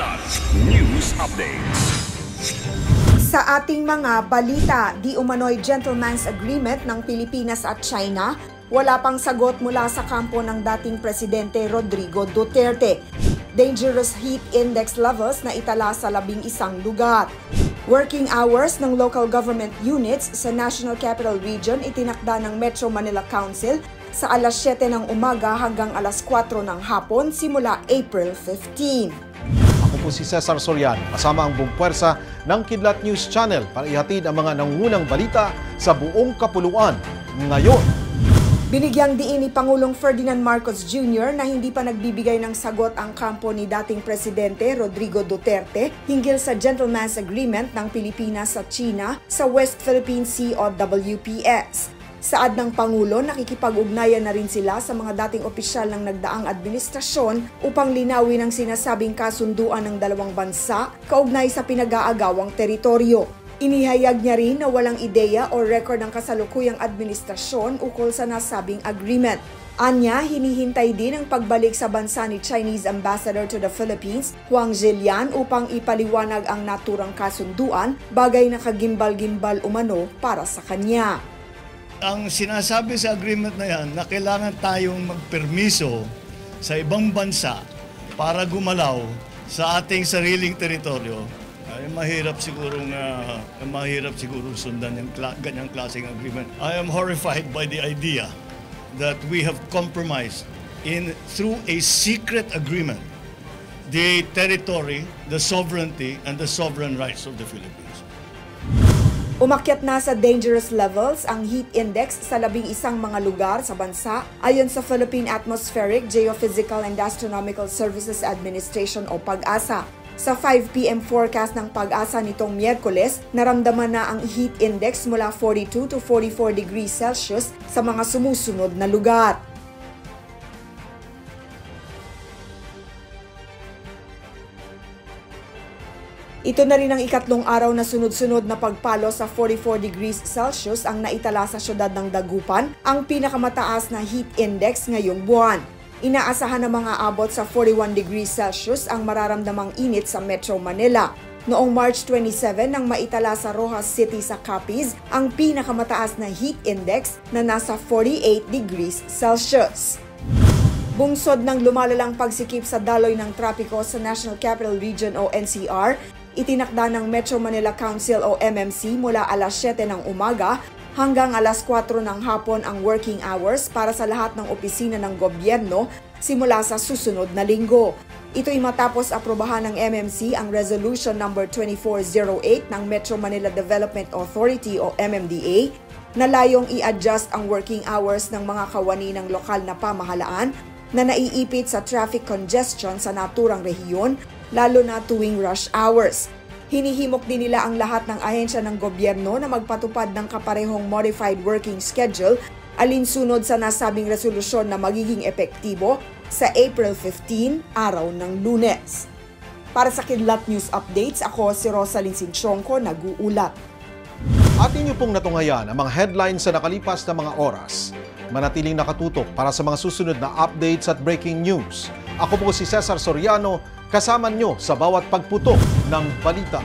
Kidlat News Updates. Sa ating mga balita, di umano'y gentleman's agreement ng Pilipinas at China, wala pang sagot mula sa kampo ng dating Presidente Rodrigo Duterte. Dangerous heat index levels na itala sa 11 lugar. Working hours ng local government units sa National Capital Region itinakda ng Metro Manila Council sa alas 7 ng umaga hanggang alas 4 ng hapon simula April 15. Ako po si Cesar Soriano, kasama ang buong puwersa ng Kidlat News Channel para ihatid ang mga nangungunang balita sa buong kapuluan ngayon. Binigyang diin ni Pangulong Ferdinand Marcos Jr. na hindi pa nagbibigay ng sagot ang kampo ni dating Presidente Rodrigo Duterte hinggil sa gentleman's agreement ng Pilipinas at China sa West Philippine Sea o WPS. Saad ng Pangulo, nakikipag-ugnayan na rin sila sa mga dating opisyal ng nagdaang administrasyon upang linawin ang sinasabing kasunduan ng dalawang bansa kaugnay sa pinag-aagawang teritoryo. Inihayag niya rin na walang ideya o record ng kasalukuyang administrasyon ukol sa nasabing agreement. Anya, hinihintay din ang pagbalik sa bansa ni Chinese Ambassador to the Philippines, Huang Zhilian, upang ipaliwanag ang naturang kasunduan, bagay na kagimbal-gimbal umano para sa kanya. Ang sinasabi sa agreement na yan na kailangan tayong magpermiso sa ibang bansa para gumalaw sa ating sariling teritoryo, ay mahirap siguro sundan yung ganyang klaseng agreement. I am horrified by the idea that we have compromised through a secret agreement the territory, the sovereignty, and the sovereign rights of the Philippines. Umakyat na sa dangerous levels ang heat index sa 11 mga lugar sa bansa ayon sa Philippine Atmospheric, Geophysical and Astronomical Services Administration o PAGASA. Sa 5 p.m. forecast ng PAGASA nitong Miyerkules, naramdaman na ang heat index mula 42 to 44 degrees Celsius sa mga sumusunod na lugar. Ito na rin ang ikatlong araw na sunod-sunod na pagpalo sa 44 degrees Celsius ang naitala sa syudad ng Dagupan, ang pinakamataas na heat index ngayong buwan. Inaasahan na mga abot sa 41 degrees Celsius ang mararamdamang init sa Metro Manila. Noong March 27 nang maitala sa Rojas City sa Capiz ang pinakamataas na heat index na nasa 48 degrees Celsius. Bungsod ng lumalalang pagsikip sa daloy ng trapiko sa National Capital Region o NCR, itinakda ng Metro Manila Council o MMC mula alas 7 ng umaga hanggang alas 4 ng hapon ang working hours para sa lahat ng opisina ng gobyerno simula sa susunod na linggo. Ito'y matapos aprobahan ng MMC ang Resolution No. 2408 ng Metro Manila Development Authority o MMDA na layong i-adjust ang working hours ng mga kawani ng lokal na pamahalaan na naiipit sa traffic congestion sa naturang rehiyon, lalo na tuwing rush hours. Hinihimok din nila ang lahat ng ahensya ng gobyerno na magpatupad ng kaparehong modified working schedule alinsunod sa nasabing resolusyon na magiging epektibo sa April 15, araw ng Lunes. Para sa Kidlat News Updates, ako si Rosalyn Sinchonko, nag-uulat. Atin niyo pong natunghayan ang mga headlines sa nakalipas na mga oras. Manatiling nakatutok para sa mga susunod na updates at breaking news. Ako po si Cesar Soriano, kasama nyo sa bawat pagputok ng balita.